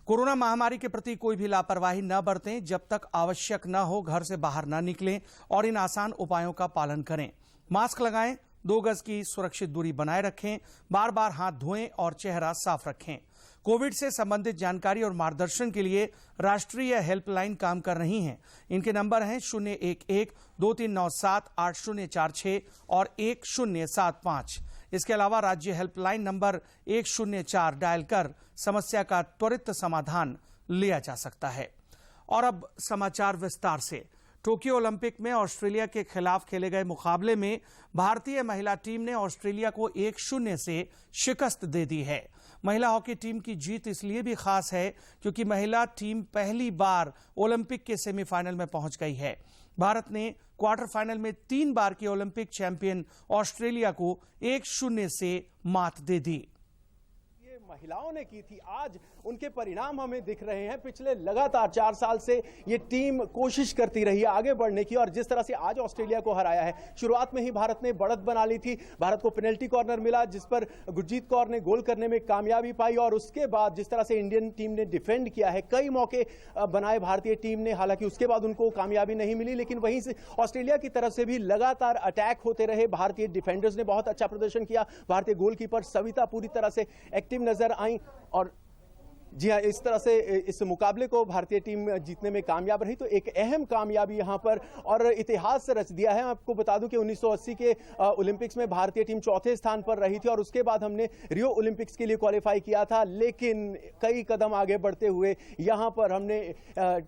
Corona महामारी के प्रति कोई भी लापरवाही न बरतें। जब तक आवश्यक न हो घर से बाहर न निकलें और इन आसान उपायों का पालन करें। मास्क लगाएं, 2 गज की सुरक्षित दूरी बनाए रखें, बार बार हाथ धोएं और चेहरा साफ रखें। कोविड से संबंधित जानकारी और मार्गदर्शन के लिए राष्ट्रीय हेल्पलाइन काम कर रही हैं। इनके नंबर हैं 011-2397-8046 और 1075। इसके अलावा राज्य हेल्पलाइन नंबर 104 डायल कर समस्या का त्वरित समाधान लिया जा सकता है। और अब समाचार विस्तार से। टोक्यो ओलंपिक में ऑस्ट्रेलिया के खिलाफ खेले गए मुकाबले में भारतीय महिला टीम ने ऑस्ट्रेलिया को 1-0 से शिकस्त दे दी है। महिला हॉकी टीम की जीत इसलिए भी खास है क्योंकि महिला टीम पहली बार ओलंपिक के सेमीफाइनल में पहुंच गई है। भारत ने क्वार्टर फाइनल में 3 बार के ओलंपिक चैंपियन ऑस्ट्रेलिया को 1-0 से मात दे दी। महिलाओं ने की थी, आज उनके परिणाम हमें दिख रहे हैं। पिछले लगातार 4 साल से ये टीम कोशिश करती रही है आगे बढ़ने की और जिस तरह से आज ऑस्ट्रेलिया को हराया है। शुरुआत में ही भारत ने बढ़त बना ली थी, भारत को पेनल्टी कॉर्नर मिला जिस पर गुरजीत कौर ने गोल करने में कामयाबी पाई और उसके बाद जिस तरह से इंडियन टीम ने डिफेंड किया है, कई मौके बनाए भारतीय टीम ने, हालांकि उसके बाद उनको कामयाबी नहीं मिली। लेकिन वहीं से ऑस्ट्रेलिया की तरफ से भी लगातार अटैक होते रहे। भारतीय डिफेंडर्स ने बहुत अच्छा प्रदर्शन किया। भारतीय गोलकीपर सविता पूरी तरह से एक्टिव नजर आई और जी हाँ, इस तरह से इस मुकाबले को भारतीय टीम जीतने में कामयाब रही। तो एक अहम कामयाबी यहां पर और इतिहास रच दिया है। आपको बता दूं कि 1980 के ओलंपिक्स में भारतीय टीम 4थे स्थान पर रही थी और उसके बाद हमने रियो ओलंपिक्स के लिए क्वालिफाई किया था। लेकिन कई कदम आगे बढ़ते हुए यहां पर हमने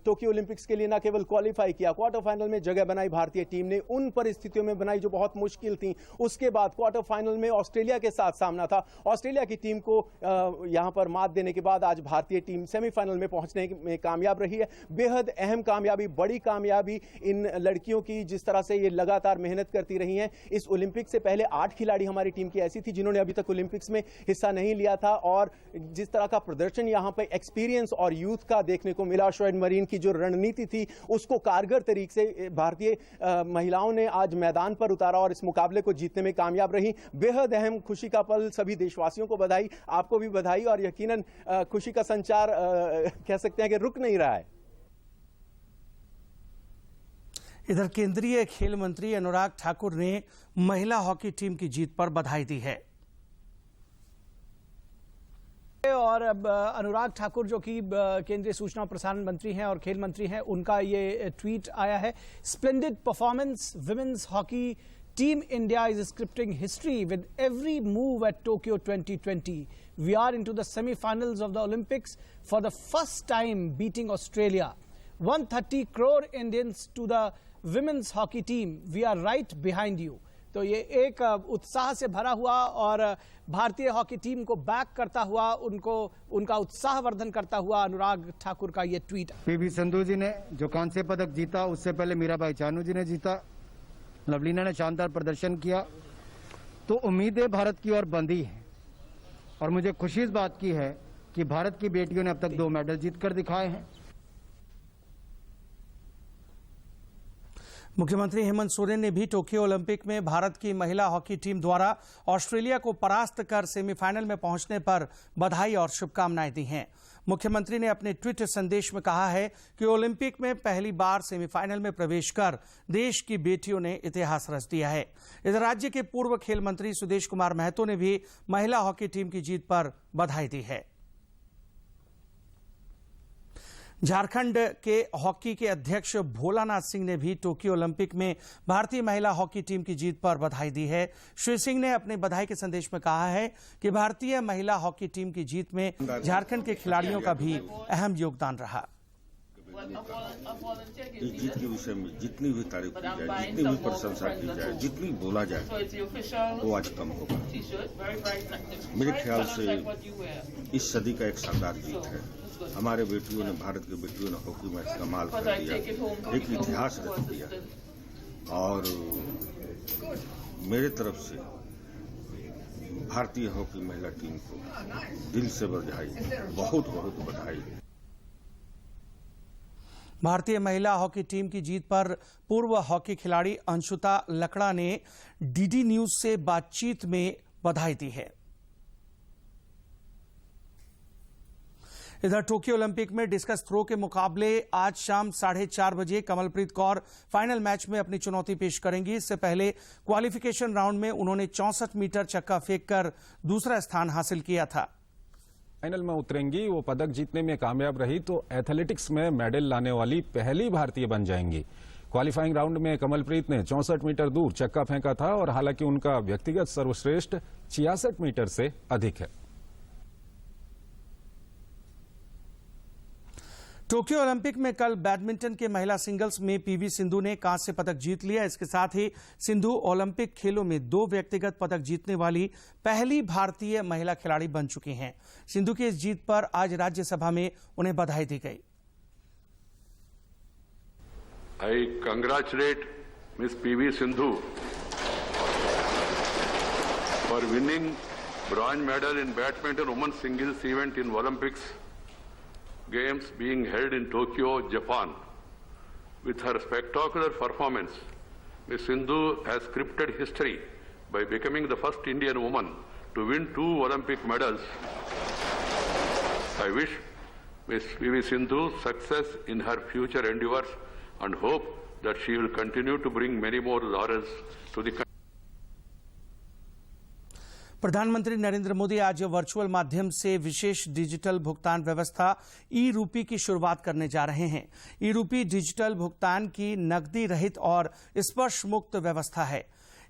टोक्यो ओलंपिक्स के लिए न केवल क्वालिफाई किया, क्वार्टर फाइनल में जगह बनाई भारतीय टीम ने। उन परिस्थितियों में बनाई जो बहुत मुश्किल थी। उसके बाद क्वार्टर फाइनल में ऑस्ट्रेलिया के साथ सामना था। ऑस्ट्रेलिया की टीम को यहां पर मात देने के बाद आज भारतीय टीम सेमीफाइनल में पहुंचने में कामयाब रही है। बेहद अहम कामयाबी, बड़ी कामयाबी इन लड़कियों की, जिस तरह से ये लगातार मेहनत करती रही हैं। इस ओलंपिक से पहले 8 खिलाड़ी हमारी टीम की ऐसी थी जिन्होंने अभी तक ओलंपिक्स में हिस्सा नहीं लिया था और जिस तरह का प्रदर्शन यहां पर एक्सपीरियंस और यूथ का देखने को मिला, शोएब मरीन की जो रणनीति थी उसको कारगर तरीके से भारतीय महिलाओं ने आज मैदान पर उतारा और इस मुकाबले को जीतने में कामयाब रही। बेहद अहम खुशी का पल। सभी देशवासियों को बधाई, आपको भी बधाई और यकीनन खुशी का संचार कह सकते हैं कि रुक नहीं रहा है। इधर केंद्रीय खेल मंत्री अनुराग ठाकुर ने महिला हॉकी टीम की जीत पर बधाई दी है। और अब अनुराग ठाकुर जो कि केंद्रीय सूचना और प्रसारण मंत्री हैं और खेल मंत्री हैं, उनका ये ट्वीट आया है। Splendid performance, women's hockey Team India is scripting history with every move at Tokyo 2020. We are into the semi-finals of the Olympics for the first time, beating Australia. 130 crore Indians to the women's hockey team. We are right behind you. तो ये एक उत्साह से भरा हुआ और भारतीय hockey team को बैक करता हुआ, उनका उत्साहवर्धन करता हुआ अनुराग ठाकुर का ये ट्वीट। पीवी संधू जी ने जो कांस्य पदक जीता, उससे पहले मीराबाई चानू जी ने जीता, लवलीना ने शानदार प्रदर्शन किया। तो उम्मीदें भारत की ओर बंधी हैं और मुझे खुशी इस बात की है कि भारत की बेटियों ने अब तक 2 मेडल जीतकर दिखाए हैं। मुख्यमंत्री हेमंत सोरेन ने भी टोक्यो ओलंपिक में भारत की महिला हॉकी टीम द्वारा ऑस्ट्रेलिया को परास्त कर सेमीफाइनल में पहुंचने पर बधाई और शुभकामनाएं दी हैं। मुख्यमंत्री ने अपने ट्वीट संदेश में कहा है कि ओलंपिक में पहली बार सेमीफाइनल में प्रवेश कर देश की बेटियों ने इतिहास रच दिया है। इधर राज्य के पूर्व खेल मंत्री सुदेश कुमार महतो ने भी महिला हॉकी टीम की जीत पर बधाई दी है। झारखंड के हॉकी के अध्यक्ष भोलानाथ सिंह ने भी टोक्यो ओलंपिक में भारतीय महिला हॉकी टीम की जीत पर बधाई दी है। श्री सिंह ने अपने बधाई के संदेश में कहा है कि भारतीय महिला हॉकी टीम की जीत में झारखंड के खिलाड़ियों का भी अहम योगदान रहा। इस जीत के विषय में जितनी भी तारीफ की जाए, जितनी भी प्रशंसा की जाए, जितनी बोला जाए, वो आज कम होगा। मेरे ख्याल से इस सदी का एक शानदार जीत है। हमारे बेटियों ने, भारत की बेटियों ने हॉकी में कमाल कर दिया, एक इतिहास रच दिया और मेरे तरफ से भारतीय हॉकी महिला टीम को दिल से बधाई, बहुत बहुत बधाई। भारतीय महिला हॉकी टीम की जीत पर पूर्व हॉकी खिलाड़ी अंशुता लकड़ा ने डीडी न्यूज से बातचीत में बधाई दी है। इधर टोक्यो ओलंपिक में डिस्कस थ्रो के मुकाबले आज शाम 4:30 बजे कमलप्रीत कौर फाइनल मैच में अपनी चुनौती पेश करेंगी। इससे पहले क्वालिफिकेशन राउंड में उन्होंने 64 मीटर चक्का फेंककर दूसरा स्थान हासिल किया था। फाइनल में उतरेंगी, वो पदक जीतने में कामयाब रही तो एथलेटिक्स में मेडल लाने वाली पहली भारतीय बन जाएंगी। क्वालिफाइंग राउंड में कमलप्रीत ने 64 मीटर दूर चक्का फेंका था और हालांकि उनका व्यक्तिगत सर्वश्रेष्ठ 66 मीटर से अधिक है। टोक्यो ओलंपिक में कल बैडमिंटन के महिला सिंगल्स में पीवी सिंधु ने कांस्य पदक जीत लिया। इसके साथ ही सिंधु ओलंपिक खेलों में 2 व्यक्तिगत पदक जीतने वाली पहली भारतीय महिला खिलाड़ी बन चुकी हैं। सिंधु की इस जीत पर आज राज्यसभा में उन्हें बधाई दी गई। I congratulate Ms. PV Sindhu for winning bronze medal in badminton women's singles event in Olympics Games being held in Tokyo, Japan. With her spectacular performance, Ms. Sindhu has scripted history by becoming the first Indian woman to win 2 Olympic medals. I wish Ms. PV Sindhu success in her future endeavors and hope that she will continue to bring many more laurels to the country. प्रधानमंत्री नरेंद्र मोदी आज virtual माध्यम से विशेष digital भुगतान व्यवस्था ई रूपी की शुरुआत करने जा रहे हैं। ई रूपी डिजिटल भुगतान की नकदी रहित और स्पर्श मुक्त व्यवस्था है।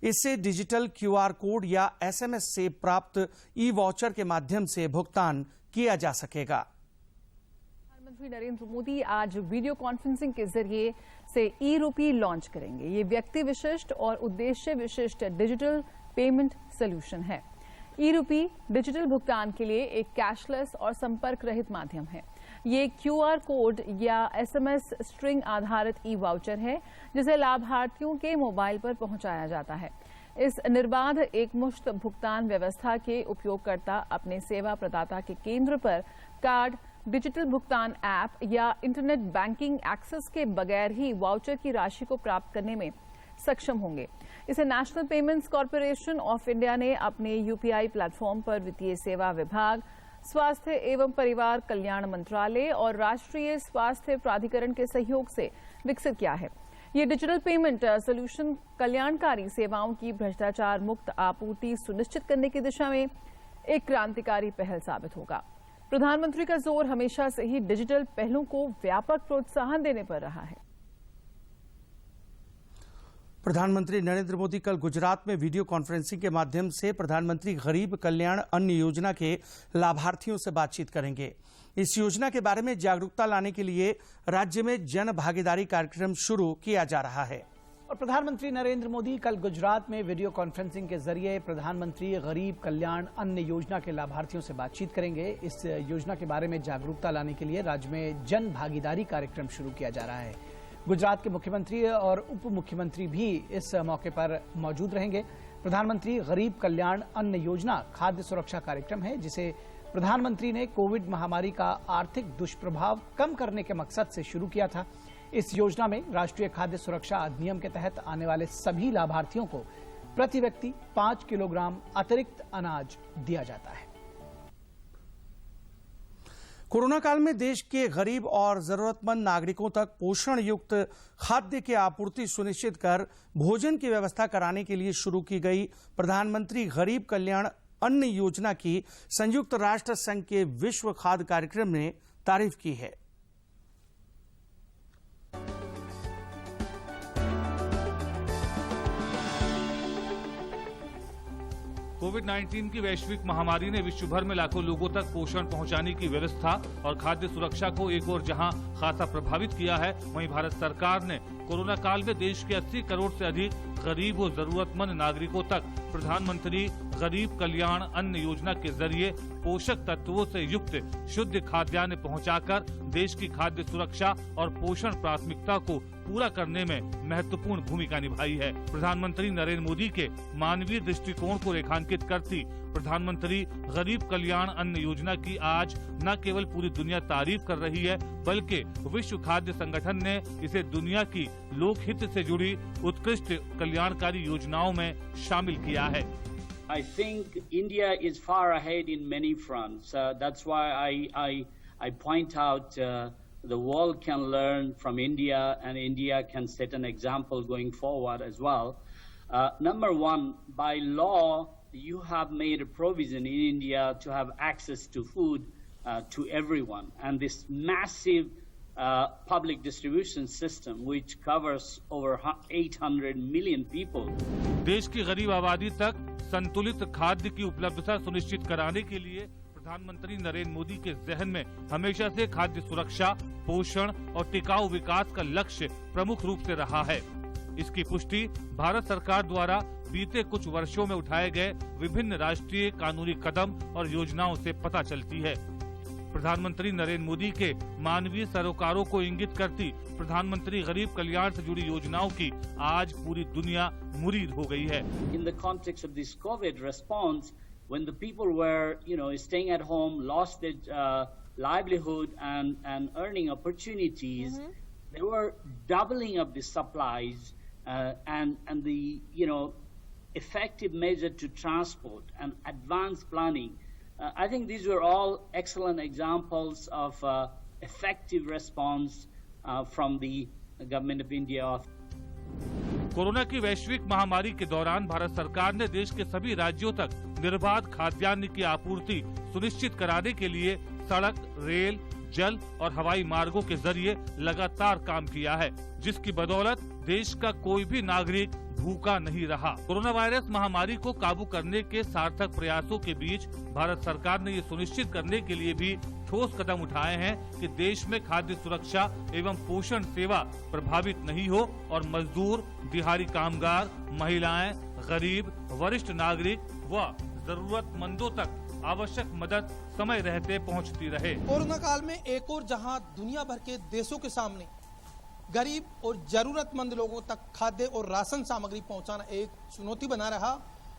इससे डिजिटल क्यूआर कोड या एसएमएस से प्राप्त ई वाउचर के माध्यम से भुगतान किया जा सकेगा। प्रधानमंत्री नरेंद्र मोदी आज वीडियो कॉन्फ्रेंसिंग के जरिए से ई रूपी लॉन्च करेंगे। ये व्यक्ति विशिष्ट और उद्देश्य विशिष्ट डिजिटल पेमेंट सोल्यूशन है। ई रूपी डिजिटल भुगतान के लिए एक कैशलेस और संपर्क रहित माध्यम है। ये क्यूआर कोड या एसएमएस स्ट्रिंग आधारित ई वाउचर है जिसे लाभार्थियों के मोबाइल पर पहुंचाया जाता है। इस निर्बाध एकमुश्त भुगतान व्यवस्था के उपयोगकर्ता अपने सेवा प्रदाता के केंद्र पर कार्ड, डिजिटल भुगतान ऐप या इंटरनेट बैंकिंग एक्सेस के बगैर ही वाउचर की राशि को प्राप्त करने में सक्षम होंगे। इसे national payments corporation of India ने अपने यूपीआई प्लेटफॉर्म पर वित्तीय सेवा विभाग, स्वास्थ्य एवं परिवार कल्याण मंत्रालय और राष्ट्रीय स्वास्थ्य प्राधिकरण के सहयोग से विकसित किया है। ये डिजिटल पेमेंट सोल्यूशन कल्याणकारी सेवाओं की भ्रष्टाचार मुक्त आपूर्ति सुनिश्चित करने की दिशा में एक क्रांतिकारी पहल साबित होगा। प्रधानमंत्री का जोर हमेशा से ही डिजिटल पहलों को व्यापक प्रोत्साहन देने पर रहा है। प्रधानमंत्री नरेंद्र मोदी कल गुजरात में वीडियो कॉन्फ्रेंसिंग के माध्यम से प्रधानमंत्री गरीब कल्याण अन्न योजना के लाभार्थियों से बातचीत करेंगे। इस योजना के बारे में जागरूकता लाने के लिए राज्य में जन भागीदारी कार्यक्रम शुरू किया जा रहा है। और प्रधानमंत्री नरेंद्र मोदी कल गुजरात में वीडियो कॉन्फ्रेंसिंग के जरिए प्रधानमंत्री गरीब कल्याण अन्न योजना के लाभार्थियों से बातचीत करेंगे। इस योजना के बारे में जागरूकता लाने के लिए राज्य में जन भागीदारी कार्यक्रम शुरू किया जा रहा है। गुजरात के मुख्यमंत्री और उप मुख्यमंत्री भी इस मौके पर मौजूद रहेंगे। प्रधानमंत्री गरीब कल्याण अन्न योजना खाद्य सुरक्षा कार्यक्रम है जिसे प्रधानमंत्री ने कोविड महामारी का आर्थिक दुष्प्रभाव कम करने के मकसद से शुरू किया था। इस योजना में राष्ट्रीय खाद्य सुरक्षा अधिनियम के तहत आने वाले सभी लाभार्थियों को प्रति व्यक्ति 5 किलोग्राम अतिरिक्त अनाज दिया जाता है। कोरोना काल में देश के गरीब और जरूरतमंद नागरिकों तक पोषण युक्त खाद्य की आपूर्ति सुनिश्चित कर भोजन की व्यवस्था कराने के लिए शुरू की गई प्रधानमंत्री गरीब कल्याण अन्न योजना की संयुक्त राष्ट्र संघ के विश्व खाद्य कार्यक्रम ने तारीफ की है। कोविड-19 की वैश्विक महामारी ने विश्व भर में लाखों लोगों तक पोषण पहुंचाने की व्यवस्था और खाद्य सुरक्षा को एक और जहां खासा प्रभावित किया है, वहीं भारत सरकार ने कोरोना काल में देश के 80 करोड़ से अधिक गरीब और जरूरतमंद नागरिकों तक प्रधानमंत्री गरीब कल्याण अन्न योजना के जरिए पोषक तत्वों से युक्त शुद्ध खाद्यान्न पहुंचाकर देश की खाद्य सुरक्षा और पोषण प्राथमिकता को पूरा करने में महत्वपूर्ण भूमिका निभाई है। प्रधानमंत्री नरेंद्र मोदी के मानवीय दृष्टिकोण को रेखांकित करती प्रधानमंत्री गरीब कल्याण अन्न योजना की आज न केवल पूरी दुनिया तारीफ कर रही है, बल्कि विश्व खाद्य संगठन ने इसे दुनिया की लोकहित से जुड़ी उत्कृष्ट कल्याणकारी योजनाओं में शामिल किया है। I think India is far ahead in many fronts. That's why I point out the world can learn from India, and India can set an example going forward as well. Number one, by law, you have made a provision in India to have access to food to everyone, and this massive public distribution system which covers over 800 million people. देश की गरीब आबादी तक संतुलित खाद्य की उपलब्धता सुनिश्चित कराने के लिए प्रधानमंत्री नरेंद्र मोदी के जहन में हमेशा से खाद्य सुरक्षा, पोषण और टिकाऊ विकास का लक्ष्य प्रमुख रूप से रहा है। इसकी पुष्टि भारत सरकार द्वारा बीते कुछ वर्षों में उठाए गए विभिन्न राष्ट्रीय कानूनी कदम और योजनाओं से पता चलती है। प्रधानमंत्री नरेंद्र मोदी के मानवीय सरोकारों को इंगित करती प्रधानमंत्री गरीब कल्याण से जुड़ी योजनाओं की आज पूरी दुनिया मुरीद हो गई है। In the context of this COVID response, when the people were, staying at home, lost their livelihood and earning opportunities, they were doubling up the supplies and the, effective measure to transport and advanced planning. I think these were all excellent examples of effective response from the government of India. Corona की वैश्विक महामारी के दौरान भारत सरकार ने देश के सभी राज्यों तक निर्बाध खाद्यान्न की आपूर्ति सुनिश्चित कराने के लिए सड़क, रेल, जल और हवाई मार्गों के जरिए लगातार काम किया है, जिसकी बदौलत देश का कोई भी नागरिक भूखा नहीं रहा। कोरोना वायरस महामारी को काबू करने के सार्थक प्रयासों के बीच भारत सरकार ने ये सुनिश्चित करने के लिए भी ठोस कदम उठाए हैं कि देश में खाद्य सुरक्षा एवं पोषण सेवा प्रभावित नहीं हो और मजदूर, दिहाड़ी कामगार, महिलाएं, गरीब, वरिष्ठ नागरिक व जरूरतमंदों तक आवश्यक मदद समय रहते पहुंचती रहे। कोरोना काल में एक और जहां दुनिया भर के देशों के सामने गरीब और जरूरतमंद लोगों तक खाद्य और राशन सामग्री पहुंचाना एक चुनौती बना रहा,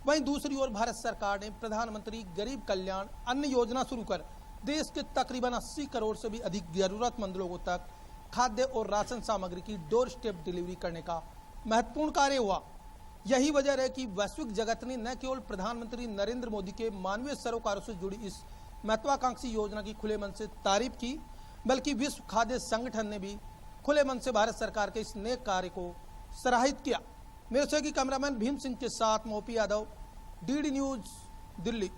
वहीं दूसरी ओर भारत सरकार ने प्रधानमंत्री गरीब कल्याण अन्न योजना शुरू कर देश के तकरीबन 80 करोड़ से भी अधिक जरूरतमंद लोगों तक खाद्य और राशन सामग्री की डोर स्टेप डिलीवरी करने का महत्वपूर्ण कार्य हुआ। यही वजह है कि वैश्विक जगत ने न केवल प्रधानमंत्री नरेंद्र मोदी के मानवीय सरोकारों से जुड़ी इस महत्वाकांक्षी योजना की खुले मन से तारीफ की, बल्कि विश्व खाद्य संगठन ने भी खुले मन से भारत सरकार के इस नेक कार्य को सराहित किया। मेरे सहयोगी कैमरामैन भीम सिंह के साथ मोपी यादव, डीडी न्यूज, दिल्ली।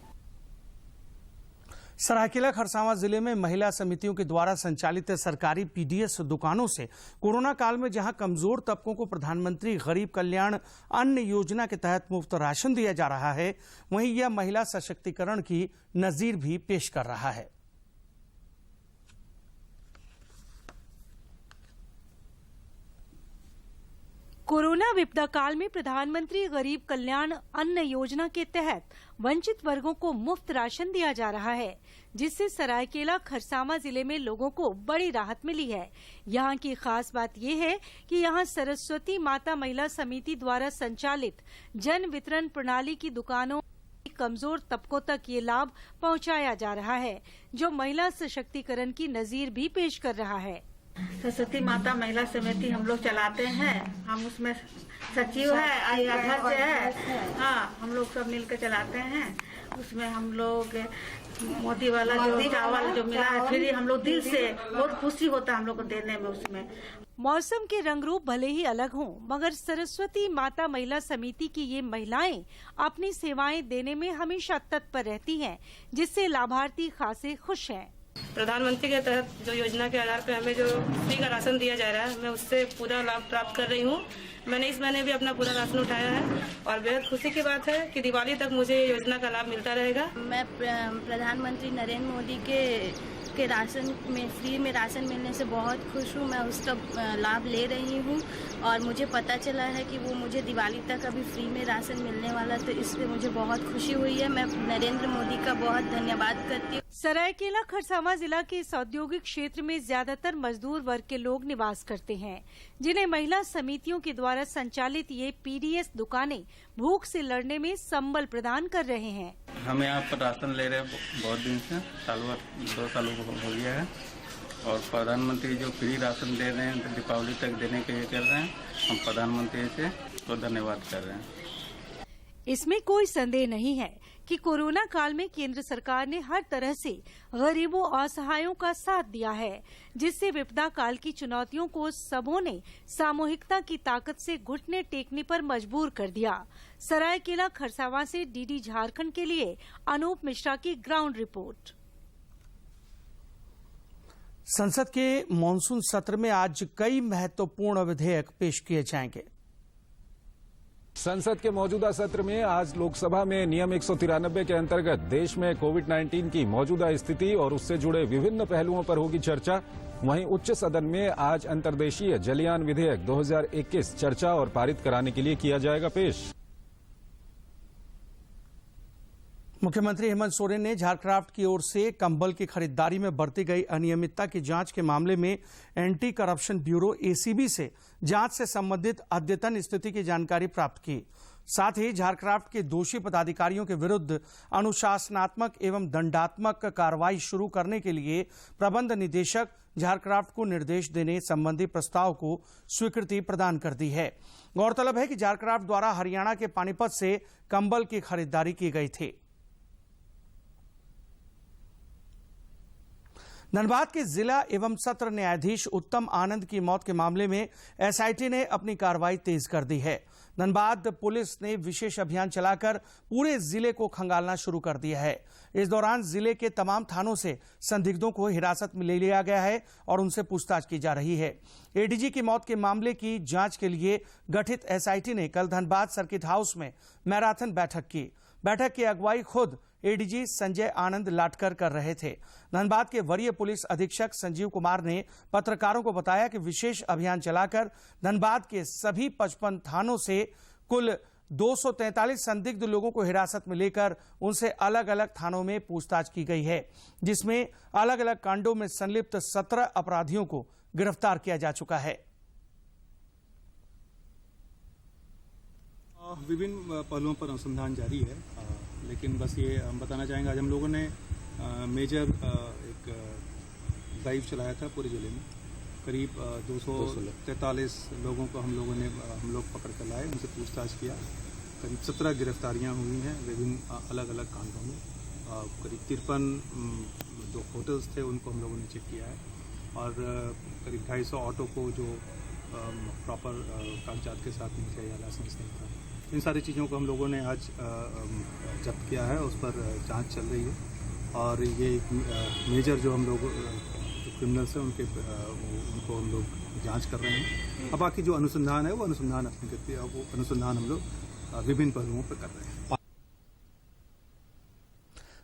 सरायकेला खरसावां जिले में महिला समितियों के द्वारा संचालित सरकारी पीडीएस दुकानों से कोरोना काल में जहां कमजोर तबकों को प्रधानमंत्री गरीब कल्याण अन्न योजना के तहत मुफ्त राशन दिया जा रहा है, वहीं यह महिला सशक्तिकरण की नजीर भी पेश कर रहा है। कोरोना विपदा काल में प्रधानमंत्री गरीब कल्याण अन्न योजना के तहत वंचित वर्गों को मुफ्त राशन दिया जा रहा है, जिससे सरायकेला खरसावां जिले में लोगों को बड़ी राहत मिली है। यहाँ की खास बात ये है कि यहाँ सरस्वती माता महिला समिति द्वारा संचालित जन वितरण प्रणाली की दुकानों कमजोर तबकों तक ये लाभ पहुँचाया जा रहा है, जो महिला सशक्तिकरण की नजीर भी पेश कर रहा है। सरस्वती माता महिला समिति हम लोग चलाते हैं, हम उसमें सचिव है, अध्यक्ष है, हाँ, हम लोग सब मिलकर चलाते हैं। उसमें हम लोग मोदी वाला जो चावल जो मिला है फिर हम लोग दिल से बहुत खुशी होता है हम लोग को देने में। उसमें मौसम के रंग रूप भले ही अलग हों, मगर सरस्वती माता महिला समिति की ये महिलाएं अपनी सेवाएं देने में हमेशा तत्पर रहती हैं, जिससे लाभार्थी खासे खुश हैं। प्रधानमंत्री के तहत जो योजना के आधार पर हमें जो फ्री का राशन दिया जा रहा है, मैं उससे पूरा लाभ प्राप्त कर रही हूँ। मैंने इस महीने भी अपना पूरा राशन उठाया है और बेहद खुशी की बात है कि दिवाली तक मुझे योजना का लाभ मिलता रहेगा। मैं प्रधानमंत्री नरेंद्र मोदी के राशन में फ्री में राशन मिलने से बहुत खुश हूँ। मैं उसका लाभ ले रही हूँ और मुझे पता चला है कि वो मुझे दिवाली तक अभी फ्री में राशन मिलने वाला, तो इससे मुझे बहुत खुशी हुई है। मैं नरेंद्र मोदी का बहुत धन्यवाद करती हूँ। सरायकेला खरसावां जिला के इस औद्योगिक क्षेत्र में ज्यादातर मजदूर वर्ग के लोग निवास करते हैं, जिन्हें महिला समितियों के द्वारा संचालित ये पीडीएस दुकानें भूख से लड़ने में संबल प्रदान कर रहे हैं। हम यहाँ पर राशन ले रहे हैं बहुत दिन से, 2 सालों को हो गया है, और प्रधानमंत्री जो फ्री राशन दे रहे हैं दीपावली तक देने के लिए कर रहे हैं, हम प्रधानमंत्री से तो धन्यवाद कर रहे हैं। इसमें कोई संदेह नहीं है कि कोरोना काल में केंद्र सरकार ने हर तरह से गरीबों और असहायों का साथ दिया है, जिससे विपदा काल की चुनौतियों को सबों ने सामूहिकता की ताकत से घुटने टेकने पर मजबूर कर दिया। सरायकेला खरसावां से डीडी झारखंड के लिए अनूप मिश्रा की ग्राउंड रिपोर्ट। संसद के मॉनसून सत्र में आज कई महत्वपूर्ण विधेयक पेश किए जाएंगे। संसद के मौजूदा सत्र में आज लोकसभा में नियम 193 के अंतर्गत देश में कोविड-19 की मौजूदा स्थिति और उससे जुड़े विभिन्न पहलुओं पर होगी चर्चा। वहीं उच्च सदन में आज अंतर्देशीय जलयान विधेयक 2021 चर्चा और पारित कराने के लिए किया जाएगा पेश। मुख्यमंत्री हेमंत सोरेन ने झारक्राफ्ट की ओर से कंबल की खरीदारी में बरती गई अनियमितता की जांच के मामले में एंटी करप्शन ब्यूरो एसीबी से जांच से संबंधित अद्यतन स्थिति की जानकारी प्राप्त की। साथ ही झारक्राफ्ट के दोषी पदाधिकारियों के विरुद्ध अनुशासनात्मक एवं दंडात्मक कार्रवाई शुरू करने के लिए प्रबंध निदेशक झारक्राफ्ट को निर्देश देने संबंधी प्रस्ताव को स्वीकृति प्रदान कर दी है। गौरतलब है कि झारक्राफ्ट द्वारा हरियाणा के पानीपत से कंबल की खरीदारी की गई थी। धनबाद के जिला एवं सत्र न्यायाधीश उत्तम आनंद की मौत के मामले में एसआईटी ने अपनी कार्रवाई तेज कर दी है। धनबाद पुलिस ने विशेष अभियान चलाकर पूरे जिले को खंगालना शुरू कर दिया है। इस दौरान जिले के तमाम थानों से संदिग्धों को हिरासत में ले लिया गया है और उनसे पूछताछ की जा रही है। एडीजी की मौत के मामले की जांच के लिए गठित एसआईटी ने कल धनबाद सर्किट हाउस में मैराथन बैठक की। बैठक की अगुवाई खुद एडीजी संजय आनंद लाटकर कर रहे थे। धनबाद के वरीय पुलिस अधीक्षक संजीव कुमार ने पत्रकारों को बताया कि विशेष अभियान चलाकर धनबाद के सभी 55 थानों से कुल 243 संदिग्ध लोगों को हिरासत में लेकर उनसे अलग अलग थानों में पूछताछ की गई है, जिसमें अलग अलग कांडों में संलिप्त 17 अपराधियों को गिरफ्तार किया जा चुका है। विभिन्न पहलुओं पर अनुसंधान जारी है, लेकिन बस ये हम बताना चाहेंगे, आज हम लोगों ने मेजर एक ड्राइव चलाया था पूरे जिले में। करीब 243 लोगों को हम लोग पकड़ कर लाए, उनसे पूछताछ किया। करीब 17 गिरफ्तारियां हुई हैं विभिन्न अलग अलग कांडों में। करीब 53 जो होटल्स थे उनको हम लोगों ने चेक किया है और करीब 250 ऑटो को जो प्रॉपर कागजात के साथ नहीं थे या लाइसेंस नहीं था, इन सारी चीज़ों को हम लोगों ने आज जब्त किया है। उस पर जांच चल रही है और ये मेजर जो हम लोग जो क्रिमिनल्स हैं उनको हम लोग जांच कर रहे हैं। अब बाकी जो अनुसंधान है वो अनुसंधान अपनी गति, वो अनुसंधान हम लोग विभिन्न पहलुओं पर कर रहे हैं।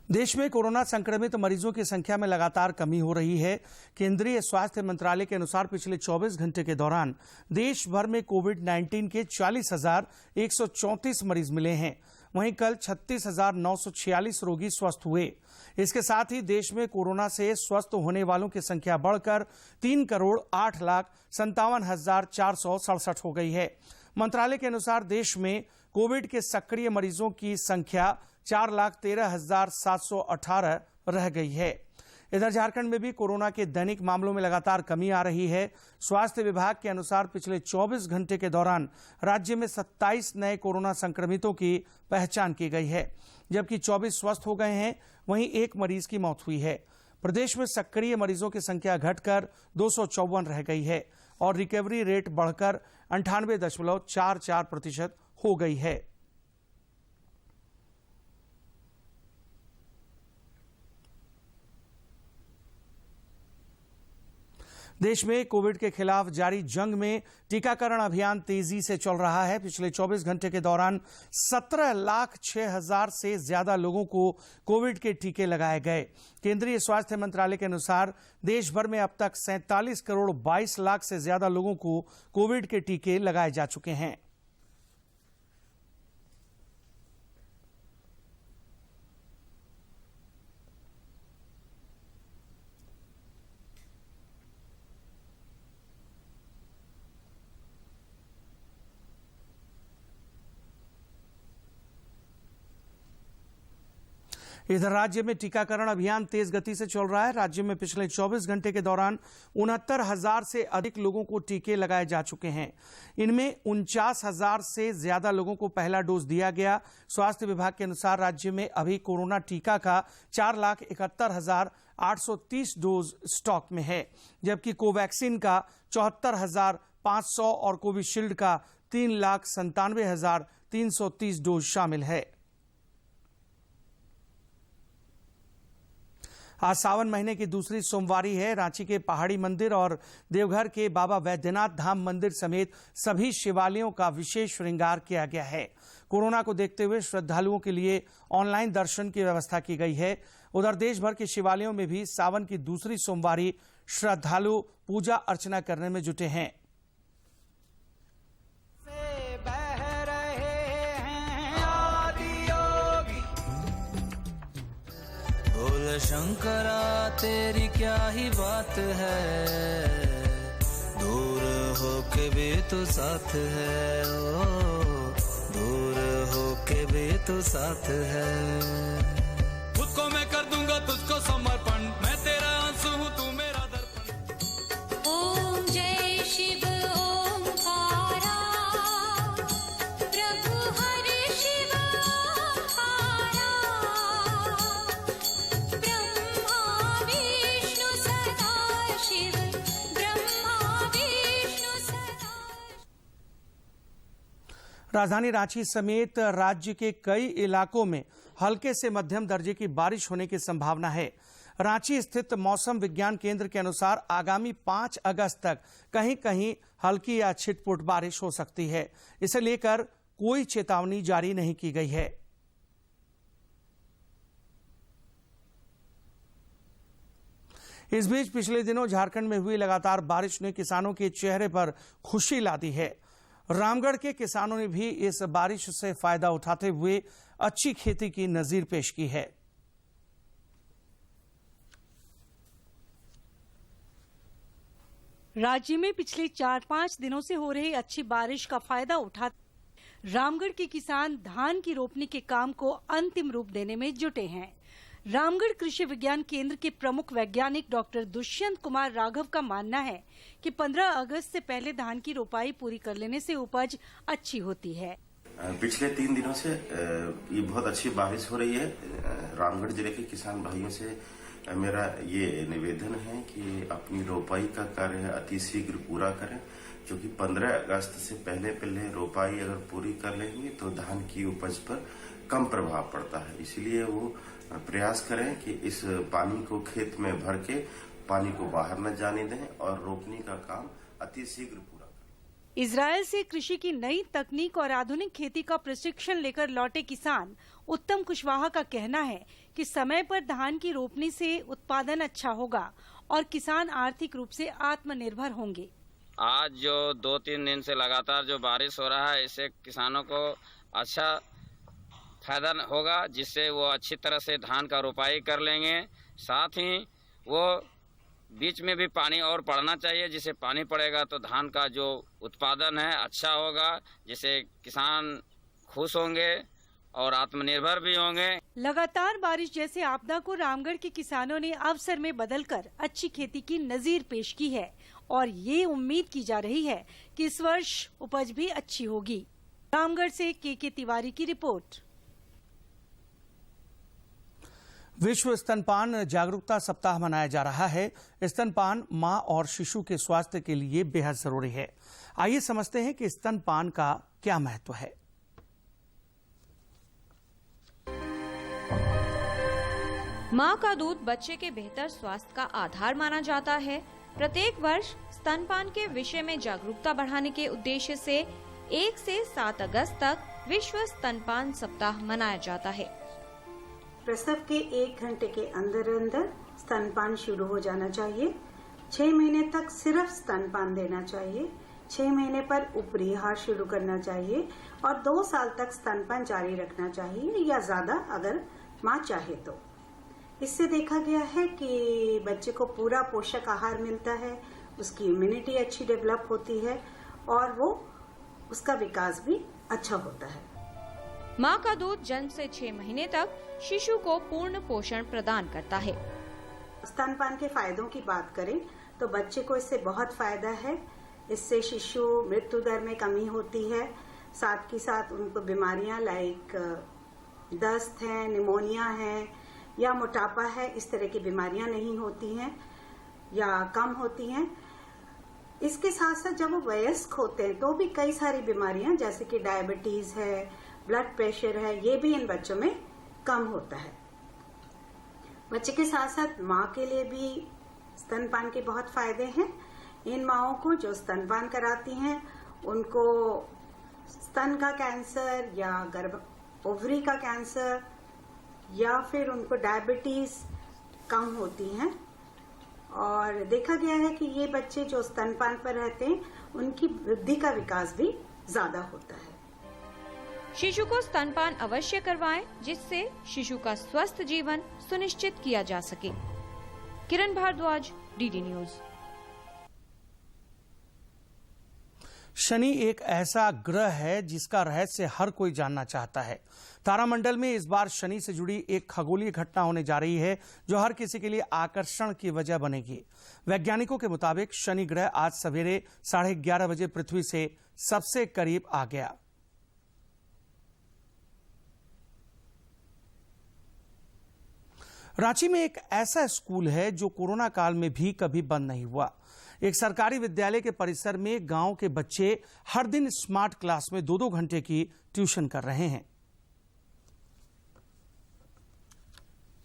देश में कोरोना संक्रमित मरीजों की संख्या में लगातार कमी हो रही है। केंद्रीय स्वास्थ्य मंत्रालय के अनुसार पिछले 24 घंटे के दौरान देश भर में कोविड-19 के 40,134 मरीज मिले हैं। वहीं कल 36,946 रोगी स्वस्थ हुए। इसके साथ ही देश में कोरोना से स्वस्थ होने वालों की संख्या बढ़कर 3,08,57,467 हो गई है। मंत्रालय के अनुसार देश में कोविड के सक्रिय मरीजों की संख्या 4,13,718 रह गई है। इधर झारखंड में भी कोरोना के दैनिक मामलों में लगातार कमी आ रही है। स्वास्थ्य विभाग के अनुसार पिछले 24 घंटे के दौरान राज्य में 27 नए कोरोना संक्रमितों की पहचान की गई है, जबकि 24 स्वस्थ हो गए हैं। वहीं एक मरीज की मौत हुई है। प्रदेश में सक्रिय मरीजों की संख्या घटकर 254 रह गई है और रिकवरी रेट बढ़कर 98.44% हो गई है। देश में कोविड के खिलाफ जारी जंग में टीकाकरण अभियान तेजी से चल रहा है। पिछले 24 घंटे के दौरान 17,06,000 से ज्यादा लोगों को कोविड के टीके लगाए गए। केंद्रीय स्वास्थ्य मंत्रालय के अनुसार देश भर में अब तक 47 करोड़ 22 लाख से ज्यादा लोगों को कोविड के टीके लगाए जा चुके हैं। इधर राज्य में टीकाकरण अभियान तेज गति से चल रहा है। राज्य में पिछले 24 घंटे के दौरान 69,000 से अधिक लोगों को टीके लगाए जा चुके हैं। इनमें 49,000 से ज्यादा लोगों को पहला डोज दिया गया। स्वास्थ्य विभाग के अनुसार राज्य में अभी कोरोना टीका का 4,71,830 डोज स्टॉक में है, जबकि कोवैक्सीन का 74,500 और कोविशील्ड का 3,97,330 डोज शामिल है। आज सावन महीने की दूसरी सोमवारी है। रांची के पहाड़ी मंदिर और देवघर के बाबा वैद्यनाथ धाम मंदिर समेत सभी शिवालयों का विशेष श्रृंगार किया गया है। कोरोना को देखते हुए श्रद्धालुओं के लिए ऑनलाइन दर्शन की व्यवस्था की गई है। उधर देश भर के शिवालयों में भी सावन की दूसरी सोमवारी श्रद्धालु पूजा अर्चना करने में जुटे हैं। बोल शंकरा तेरी क्या ही बात है, दूर होके भी तू साथ है, ओ दूर होके भी तू साथ है। खुद को मैं कर दूंगा तुझको समर्पण, मैं तेरा आंसू हूँ तू मेरा दर्पण। ओम जय शिव ओंकारा, प्रभु हरि शिव ओंकारा, ब्रह्मा विष्णु सदा शिव, ब्रह्मा विष्णु सदा। राजधानी रांची समेत राज्य के कई इलाकों में हल्के से मध्यम दर्जे की बारिश होने की संभावना है। रांची स्थित मौसम विज्ञान केंद्र के अनुसार आगामी 5 अगस्त तक कहीं कहीं हल्की या छिटपुट बारिश हो सकती है। इसे लेकर कोई चेतावनी जारी नहीं की गई है। इस बीच पिछले दिनों झारखंड में हुई लगातार बारिश ने किसानों के चेहरे पर खुशी ला दी है। रामगढ़ के किसानों ने भी इस बारिश से फायदा उठाते हुए अच्छी खेती की नजीर पेश की है। राज्य में पिछले 4-5 दिनों से हो रही अच्छी बारिश का फायदा उठा रामगढ़ के किसान धान की रोपनी के काम को अंतिम रूप देने में जुटे हैं। रामगढ़ कृषि विज्ञान केंद्र के प्रमुख वैज्ञानिक डॉक्टर दुष्यंत कुमार राघव का मानना है कि 15 अगस्त से पहले धान की रोपाई पूरी कर लेने से उपज अच्छी होती है। पिछले 3 दिनों से ये बहुत अच्छी बारिश हो रही है। रामगढ़ जिले के किसान भाइयों से मेरा ये निवेदन है कि अपनी रोपाई का कार्य अति शीघ्र पूरा करें, क्योंकि 15 अगस्त से पहले रोपाई अगर पूरी कर लेंगे तो धान की उपज पर कम प्रभाव पड़ता है। इसलिए वो प्रयास करें कि इस पानी को खेत में भर के पानी को बाहर न जाने दें और रोपनी का काम अति शीघ्र पूरा करें। इजराइल से कृषि की नई तकनीक और आधुनिक खेती का प्रशिक्षण लेकर लौटे किसान उत्तम कुशवाहा का कहना है कि समय पर धान की रोपनी से उत्पादन अच्छा होगा और किसान आर्थिक रूप से आत्मनिर्भर होंगे। आज जो 2-3 दिन से लगातार जो बारिश हो रहा है, इससे किसानों को अच्छा फायदा होगा, जिससे वो अच्छी तरह से धान का रोपाई कर लेंगे। साथ ही वो बीच में भी पानी और पड़ना चाहिए, जिससे पानी पड़ेगा तो धान का जो उत्पादन है अच्छा होगा, जिससे किसान खुश होंगे और आत्मनिर्भर भी होंगे। लगातार बारिश जैसे आपदा को रामगढ़ के किसानों ने अवसर में बदलकर अच्छी खेती की नजीर पेश की है और ये उम्मीद की जा रही है कि इस वर्ष उपज भी अच्छी होगी। रामगढ़ से के तिवारी की रिपोर्ट। विश्व स्तनपान जागरूकता सप्ताह मनाया जा रहा है। स्तनपान मां और शिशु के स्वास्थ्य के लिए बेहद जरूरी है। आइए समझते हैं कि स्तनपान का क्या महत्व है। मां का दूध बच्चे के बेहतर स्वास्थ्य का आधार माना जाता है। प्रत्येक वर्ष स्तनपान के विषय में जागरूकता बढ़ाने के उद्देश्य से 1 से 7 अगस्त तक विश्व स्तनपान सप्ताह मनाया जाता है। प्रसव के 1 घंटे के अंदर अंदर स्तनपान शुरू हो जाना चाहिए। 6 महीने तक सिर्फ स्तनपान देना चाहिए। 6 महीने पर ऊपरी आहार शुरू करना चाहिए और 2 साल तक स्तनपान जारी रखना चाहिए या ज्यादा अगर माँ चाहे तो। इससे देखा गया है कि बच्चे को पूरा पोषक आहार मिलता है, उसकी इम्यूनिटी अच्छी डेवलप होती है और वो उसका विकास भी अच्छा होता है। माँ का दूध जन्म से 6 महीने तक शिशु को पूर्ण पोषण प्रदान करता है। स्तनपान के फायदों की बात करें तो बच्चे को इससे बहुत फायदा है। इससे शिशु मृत्यु दर में कमी होती है, साथ ही साथ उनको बीमारियां लाइक दस्त है, निमोनिया है या मोटापा है, इस तरह की बीमारियां नहीं होती हैं या कम होती हैं। इसके साथ साथ जब वो वयस्क होते हैं तो भी कई सारी बीमारियां जैसे कि डायबिटीज है, ब्लड प्रेशर है, ये भी इन बच्चों में कम होता है। बच्चे के साथ साथ माँ के लिए भी स्तनपान के बहुत फायदे हैं। इन माओं को जो स्तनपान कराती हैं उनको स्तन का कैंसर या गर्भ ओवरी का कैंसर या फिर उनको डायबिटीज कम होती हैं। और देखा गया है कि ये बच्चे जो स्तनपान पर रहते हैं उनकी वृद्धि का विकास भी ज्यादा होता है। शिशु को स्तनपान अवश्य करवाएं, जिससे शिशु का स्वस्थ जीवन सुनिश्चित किया जा सके। किरण भारद्वाज, डीडी न्यूज। शनि एक ऐसा ग्रह है जिसका रहस्य हर कोई जानना चाहता है। तारामंडल में इस बार शनि से जुड़ी एक खगोलीय घटना होने जा रही है जो हर किसी के लिए आकर्षण की वजह बनेगी। वैज्ञानिकों के मुताबिक शनि ग्रह आज सवेरे 11:30 बजे पृथ्वी से सबसे करीब आ गया। रांची में एक ऐसा स्कूल है जो कोरोना काल में भी कभी बंद नहीं हुआ। एक सरकारी विद्यालय के परिसर में गांव के बच्चे हर दिन स्मार्ट क्लास में 2-2 घंटे की ट्यूशन कर रहे हैं।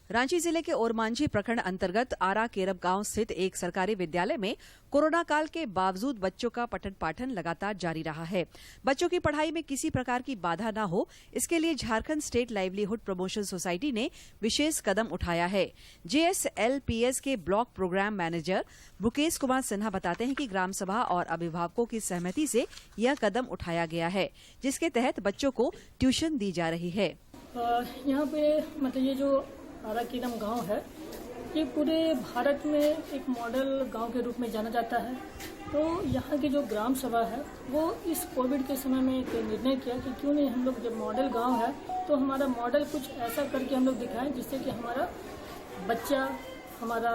रांची जिले के ओरमांझी प्रखंड अंतर्गत आरा केरब गांव स्थित एक सरकारी विद्यालय में कोरोना काल के बावजूद बच्चों का पठन पाठन लगातार जारी रहा है। बच्चों की पढ़ाई में किसी प्रकार की बाधा न हो, इसके लिए Jharkhand state livelihood promotion society ने विशेष कदम उठाया है। JSLPS के block programme manager Mukesh Kumar Sinha बताते हैं कि ग्राम सभा और अभिभावकों की सहमति से यह कदम उठाया गया है, जिसके तहत बच्चों को ट्यूशन दी जा रही है। यहाँ पे मतलब ये जो आराकेरम गांव है, ये पूरे भारत में एक मॉडल गांव के रूप में जाना जाता है। तो यहाँ की जो ग्राम सभा है वो इस कोविड के समय में एक निर्णय किया कि क्यों नहीं हम लोग, जब मॉडल गांव है तो हमारा मॉडल कुछ ऐसा करके हम लोग दिखाएं जिससे कि हमारा बच्चा, हमारा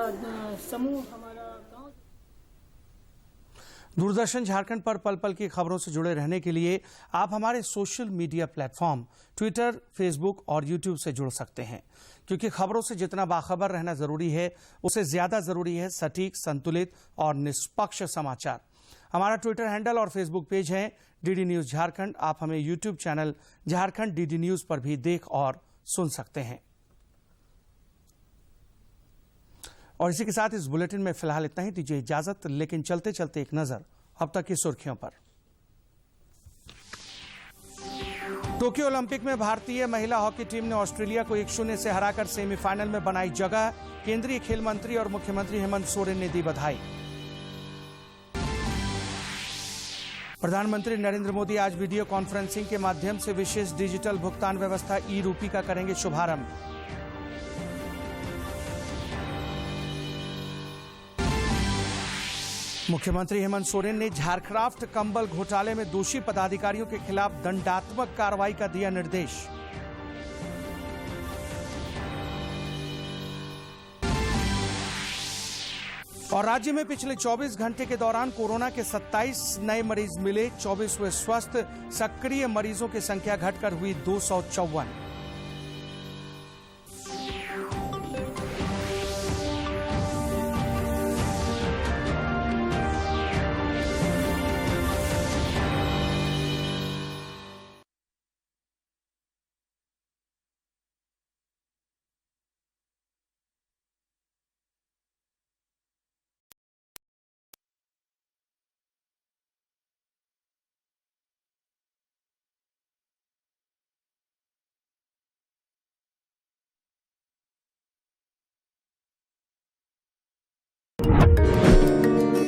समूह, हमारा गाँव। दूरदर्शन झारखंड पर पल पल की खबरों से जुड़े रहने के लिए आप हमारे social media platform Twitter, Facebook और यूट्यूब से जुड़ सकते हैं, क्योंकि खबरों से जितना बाखबर रहना जरूरी है उससे ज्यादा जरूरी है सटीक, संतुलित और निष्पक्ष समाचार। हमारा ट्विटर हैंडल और फेसबुक पेज है डीडी न्यूज झारखंड। आप हमें YouTube channel Jharkhand DD news पर भी देख और सुन सकते हैं। और इसी के साथ इस बुलेटिन में फिलहाल इतना ही। दीजिए इजाजत, लेकिन चलते चलते एक नजर अब तक की सुर्खियों पर। टोक्यो ओलंपिक में भारतीय महिला हॉकी टीम ने ऑस्ट्रेलिया को 1-0 से हराकर सेमीफाइनल में बनाई जगह। केंद्रीय खेल मंत्री और मुख्यमंत्री हेमंत सोरेन ने दी बधाई। प्रधानमंत्री नरेंद्र मोदी आज वीडियो कॉन्फ्रेंसिंग के माध्यम से विशेष डिजिटल भुगतान व्यवस्था ई-रूपी का करेंगे शुभारंभ। मुख्यमंत्री हेमंत सोरेन ने झारक्राफ्ट कंबल घोटाले में दोषी पदाधिकारियों के खिलाफ दंडात्मक कार्रवाई का दिया निर्देश। और राज्य में पिछले 24 घंटे के दौरान कोरोना के 27 नए मरीज मिले, 24 हुए स्वस्थ। सक्रिय मरीजों की संख्या घटकर हुई 254।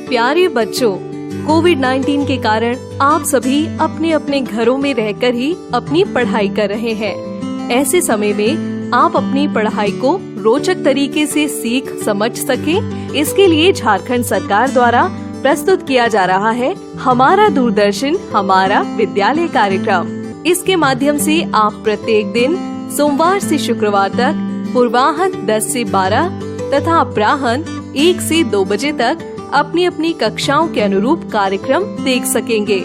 प्यारे बच्चों, कोविड-19 के कारण आप सभी अपने अपने घरों में रहकर ही अपनी पढ़ाई कर रहे हैं। ऐसे समय में आप अपनी पढ़ाई को रोचक तरीके से सीख समझ सकें, इसके लिए झारखंड सरकार द्वारा प्रस्तुत किया जा रहा है हमारा दूरदर्शन हमारा विद्यालय कार्यक्रम। इसके माध्यम से आप प्रत्येक दिन सोमवार से शुक्रवार तक पूर्वाह्न 10 से 12 तथा अपराह्न 1 से 2 बजे तक अपनी अपनी कक्षाओं के अनुरूप कार्यक्रम देख सकेंगे।